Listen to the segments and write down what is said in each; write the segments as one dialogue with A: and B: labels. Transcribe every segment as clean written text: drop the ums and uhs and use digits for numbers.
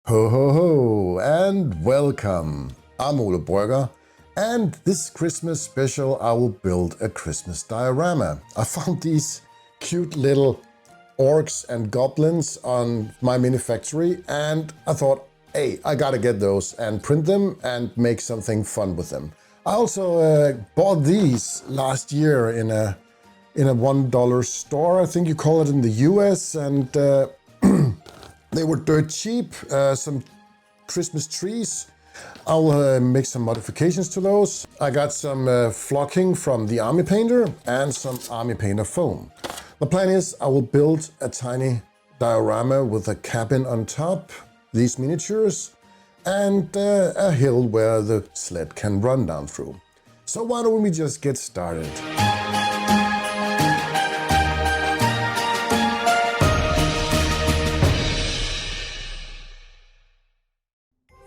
A: Ho ho ho and welcome. I'm Ole Brøgger, and this Christmas special I will build a Christmas diorama. I found these cute little orcs and goblins on my mini factory and I thought, hey, I gotta get those and print them and make something fun with them. I also bought these last year in a $1 store, I think you call it in the US, and they were dirt cheap. Some Christmas trees. I'll make some modifications to those. I got some flocking from the Army Painter and some Army Painter foam. The plan is I will build a tiny diorama with a cabin on top, these miniatures, and a hill where the sled can run down through. So why don't we just get started?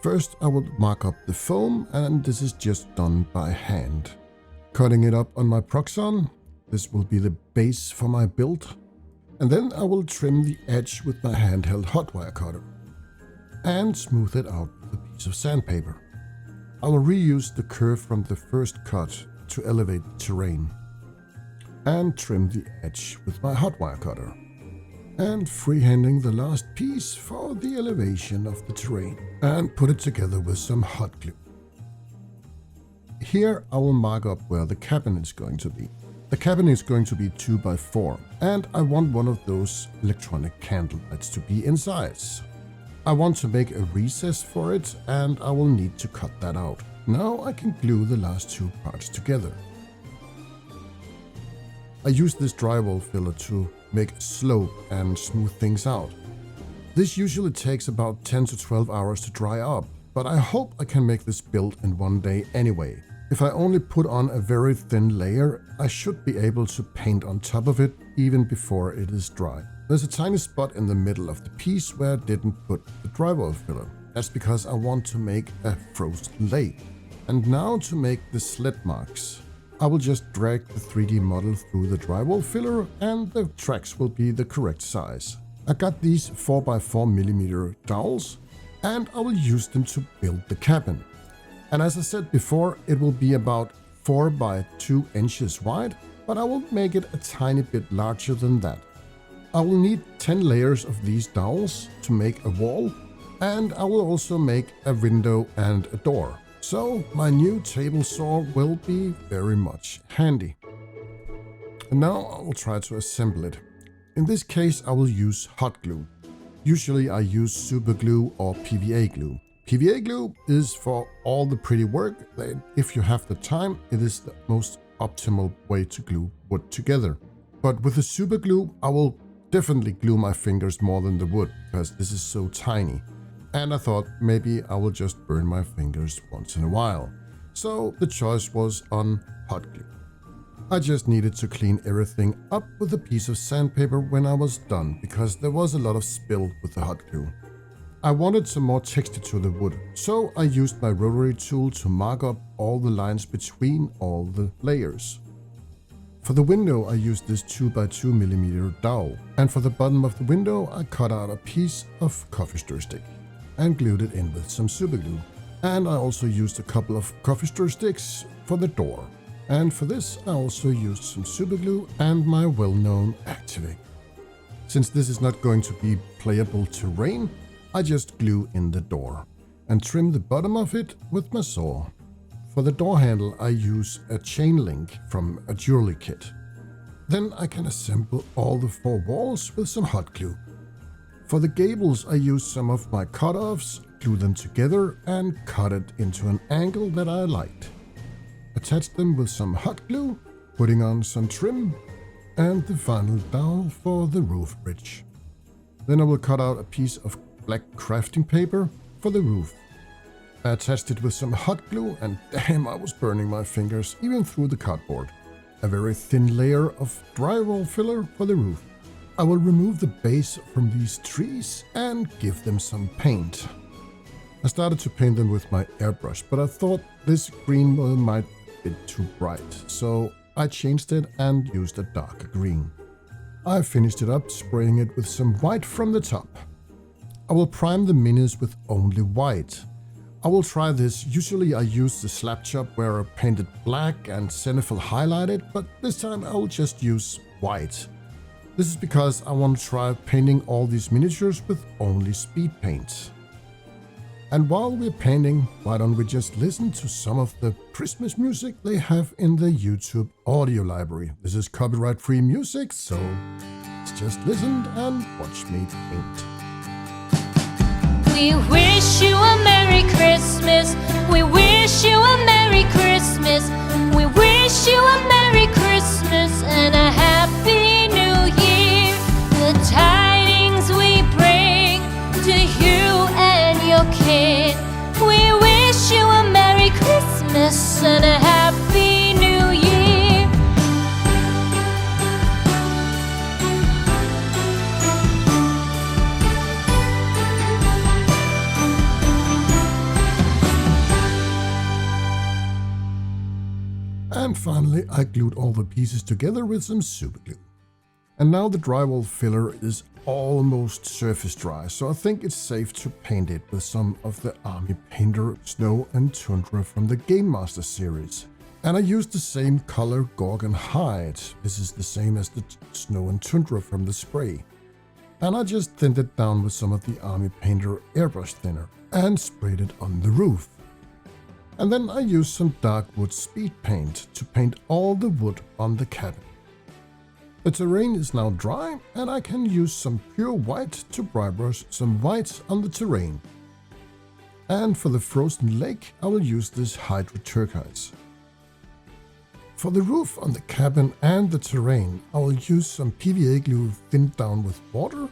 A: First, I will mark up the foam, and this is just done by hand. Cutting it up on my Proxon, this will be the base for my build. And then I will trim the edge with my handheld hot wire cutter and smooth it out with a piece of sandpaper. I will reuse the curve from the first cut to elevate the terrain and trim the edge with my hot wire cutter, and freehanding the last piece for the elevation of the terrain and put it together with some hot glue. Here I will mark up where the cabin is going to be. The cabin is going to be 2x4 and I want one of those electronic candle lights to be inside. I want to make a recess for it and I will need to cut that out. Now I can glue the last two parts together. I use this drywall filler to make slope and smooth things out. This usually takes about 10 to 12 hours to dry up, but I hope I can make this build in one day anyway. If I only put on a very thin layer, I should be able to paint on top of it even before it is dry. There's a tiny spot in the middle of the piece where I didn't put the drywall filler. That's because I want to make a frozen lake. And now to make the slit marks. I will just drag the 3D model through the drywall filler and the tracks will be the correct size. I got these 4x4mm dowels and I will use them to build the cabin. And as I said before, it will be about 4 by 2 inches wide, but I will make it a tiny bit larger than that. I will need 10 layers of these dowels to make a wall, and I will also make a window and a door. So my new table saw will be very much handy. And now I will try to assemble it. In this case I will use hot glue. Usually I use super glue or PVA glue. PVA glue is for all the pretty work. If you have the time, it is the most optimal way to glue wood together. But with the super glue I will definitely glue my fingers more than the wood because this is so tiny. And I thought maybe I will just burn my fingers once in a while. So the choice was on hot glue. I just needed to clean everything up with a piece of sandpaper when I was done because there was a lot of spill with the hot glue. I wanted some more texture to the wood, so I used my rotary tool to mark up all the lines between all the layers. For the window I used this 2x2mm dowel, and for the bottom of the window I cut out a piece of coffee stir stick and glued it in with some super glue. And I also used a couple of coffee stir sticks for the door. And for this I also used some super glue and my well-known Activate. Since this is not going to be playable terrain, I just glue in the door and trim the bottom of it with my saw. For the door handle I use a chain link from a jewelry kit. Then I can assemble all the 4 walls with some hot glue. For the gables I use some of my cut-offs, glue them together and cut it into an angle that I liked. Attach them with some hot glue, putting on some trim and the final dowel for the roof bridge. Then I will cut out a piece of black crafting paper for the roof. I attached it with some hot glue and damn, I was burning my fingers even through the cardboard. A very thin layer of drywall filler for the roof. I will remove the base from these trees and give them some paint. I started to paint them with my airbrush, but I thought this green might be too bright, so I changed it and used a darker green. I finished it up spraying it with some white from the top. I will prime the minis with only white. I will try this. Usually I use the slap chop where I painted black and zenithal highlighted, but this time I will just use white. This is because I want to try painting all these miniatures with only speed paint. And while we're painting, why don't we just listen to some of the Christmas music they have in the YouTube audio library. This is copyright-free music, so let's just listen and watch me paint.
B: We wish you a Merry Christmas. We wish you a Merry Christmas. We wish you a Merry Christmas and a Happy New Year. The tidings we bring to you and your kin. We wish you a Merry Christmas and a Happy New Year.
A: And finally, I glued all the pieces together with some super glue. And now the drywall filler is almost surface dry, so I think it's safe to paint it with some of the Army Painter Snow and Tundra from the Game Master series. And I used the same color Gorgon Hide. This is the same as the Snow and Tundra from the spray. And I just thinned it down with some of the Army Painter airbrush thinner and sprayed it on the roof. And then I used some dark wood speed paint to paint all the wood on the cabin. The terrain is now dry and I can use some pure white to dry brush some white on the terrain. And for the frozen lake, I will use this Hydro Turquoise. For the roof on the cabin and the terrain, I will use some PVA glue thinned down with water,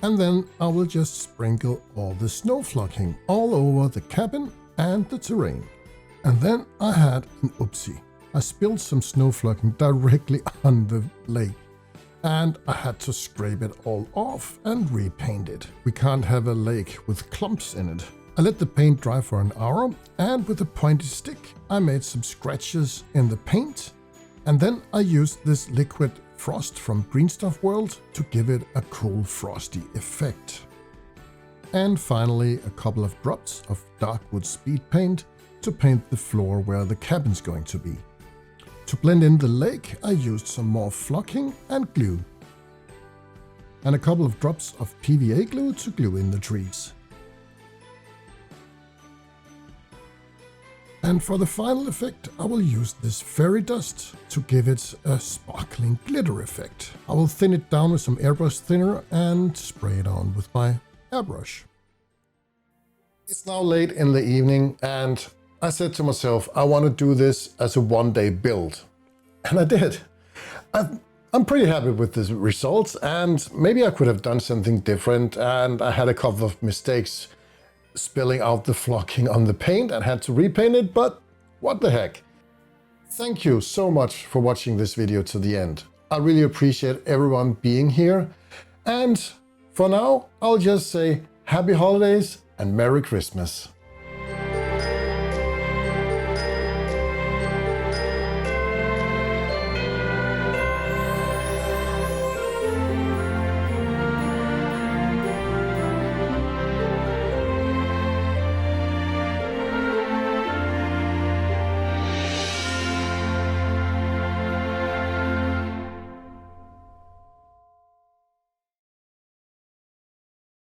A: and then I will just sprinkle all the snow flocking all over the cabin and the terrain. And then I had an oopsie. I spilled some snow flocking directly on the lake, and I had to scrape it all off and repaint it. We can't have a lake with clumps in it. I let the paint dry for an hour, and with a pointy stick I made some scratches in the paint, and then I used this liquid frost from Green Stuff World to give it a cool frosty effect. And finally a couple of drops of dark wood speed paint to paint the floor where the cabin's going to be. To blend in the lake, I used some more flocking and glue. And a couple of drops of PVA glue to glue in the trees. And for the final effect, I will use this fairy dust to give it a sparkling glitter effect. I will thin it down with some airbrush thinner and spray it on with my airbrush. It's now late in the evening and I said to myself, I want to do this as a one-day build. And I did. I'm pretty happy with the results, and maybe I could have done something different, and I had a couple of mistakes spilling out the flocking on the paint and had to repaint it, but what the heck. Thank you so much for watching this video to the end. I really appreciate everyone being here. And for now, I'll just say Happy Holidays and Merry Christmas.